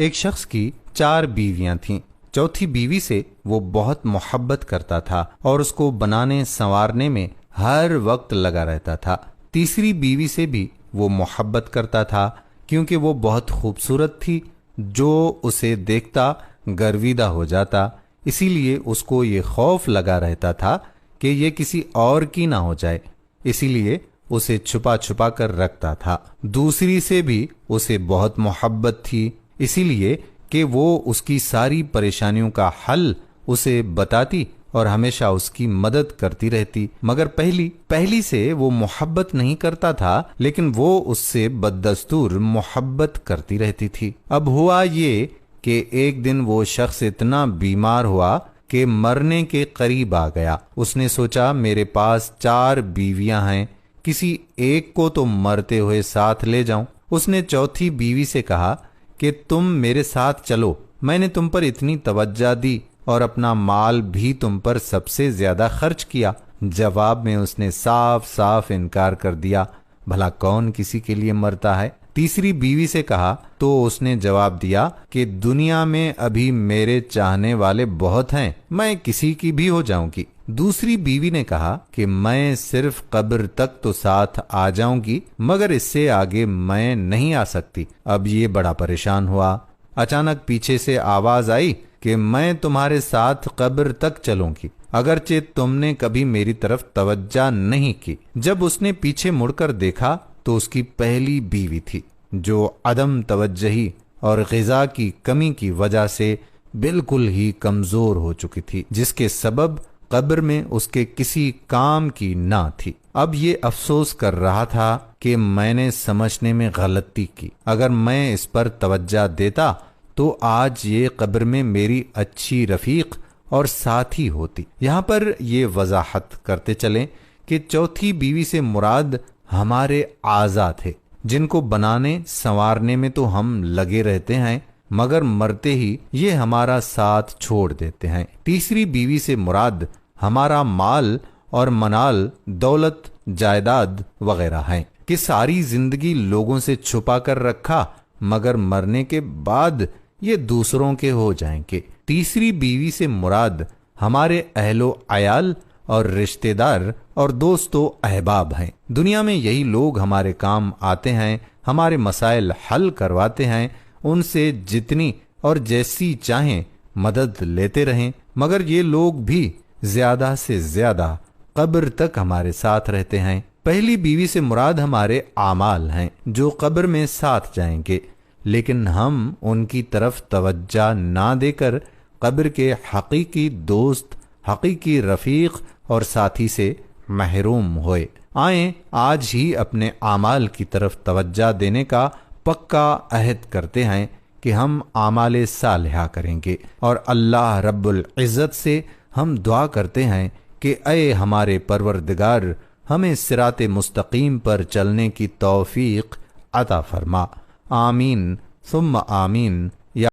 ایک شخص کی 4 بیویاں تھیں۔ چوتھی بیوی سے وہ بہت محبت کرتا تھا اور اس کو بنانے سنوارنے میں ہر وقت لگا رہتا تھا۔ تیسری بیوی سے بھی وہ محبت کرتا تھا کیونکہ وہ بہت خوبصورت تھی، جو اسے دیکھتا گرویدہ ہو جاتا، اسی لیے اس کو یہ خوف لگا رہتا تھا کہ یہ کسی اور کی نہ ہو جائے، اسی لیے اسے چھپا چھپا کر رکھتا تھا۔ دوسری سے بھی اسے بہت محبت تھی، اسی لیے کہ وہ اس کی ساری پریشانیوں کا حل اسے بتاتی اور ہمیشہ اس کی مدد کرتی رہتی، مگر پہلی سے وہ محبت نہیں کرتا تھا، لیکن وہ اس سے بددستور محبت کرتی رہتی تھی۔ اب ہوا یہ کہ ایک دن وہ شخص اتنا بیمار ہوا کہ مرنے کے قریب آ گیا۔ اس نے سوچا میرے پاس 4 بیویاں ہیں، کسی ایک کو تو مرتے ہوئے ساتھ لے جاؤں۔ اس نے چوتھی بیوی سے کہا کہ تم میرے ساتھ چلو، میں نے تم پر اتنی توجہ دی اور اپنا مال بھی تم پر سب سے زیادہ خرچ کیا۔ جواب میں اس نے صاف صاف انکار کر دیا، بھلا کون کسی کے لیے مرتا ہے؟ تیسری بیوی سے کہا تو اس نے جواب دیا کہ دنیا میں ابھی میرے چاہنے والے بہت ہیں، میں کسی کی بھی ہو جاؤں گی۔ دوسری بیوی نے کہا کہ میں صرف قبر تک تو ساتھ آ جاؤں گی، مگر اس سے آگے میں نہیں آ سکتی۔ اب یہ بڑا پریشان ہوا۔ اچانک پیچھے سے آواز آئی کہ میں تمہارے ساتھ قبر تک چلوں گی، اگرچہ تم نے کبھی میری طرف توجہ نہیں کی۔ جب اس نے پیچھے مڑ کر دیکھا تو اس کی پہلی بیوی تھی، جو عدم توجہی اور غذا کی کمی کی وجہ سے بالکل ہی کمزور ہو چکی تھی، جس کے سبب قبر میں اس کے کسی کام کی نہ تھی۔ اب یہ افسوس کر رہا تھا کہ میں نے سمجھنے میں غلطی کی، اگر میں اس پر توجہ دیتا تو آج یہ قبر میں میری اچھی رفیق اور ساتھی ہوتی۔ یہاں پر یہ وضاحت کرتے چلیں کہ چوتھی بیوی سے مراد ہمارے اعضاء تھے، جن کو بنانے سنوارنے میں تو ہم لگے رہتے ہیں، مگر مرتے ہی یہ ہمارا ساتھ چھوڑ دیتے ہیں۔ تیسری بیوی سے مراد ہمارا مال اور منال، دولت، جائیداد وغیرہ ہیں کہ ساری زندگی لوگوں سے چھپا کر رکھا، مگر مرنے کے بعد یہ دوسروں کے ہو جائیں گے۔ تیسری بیوی سے مراد ہمارے اہل و عیال اور رشتہ دار اور دوست و احباب ہیں۔ دنیا میں یہی لوگ ہمارے کام آتے ہیں، ہمارے مسائل حل کرواتے ہیں، ان سے جتنی اور جیسی چاہیں مدد لیتے رہیں، مگر یہ لوگ بھی زیادہ سے زیادہ قبر تک ہمارے ساتھ رہتے ہیں۔ پہلی بیوی سے مراد ہمارے اعمال ہیں جو قبر میں ساتھ جائیں گے، لیکن ہم ان کی طرف توجہ نہ دے کر قبر کے حقیقی دوست، حقیقی رفیق اور ساتھی سے محروم ہوئے۔ آئیں آج ہی اپنے اعمال کی طرف توجہ دینے کا پکا عہد کرتے ہیں کہ ہم اعمال صالحہ کریں گے، اور اللہ رب العزت سے ہم دعا کرتے ہیں کہ اے ہمارے پروردگار، ہمیں صراط مستقیم پر چلنے کی توفیق عطا فرما۔ آمین ثم آمین۔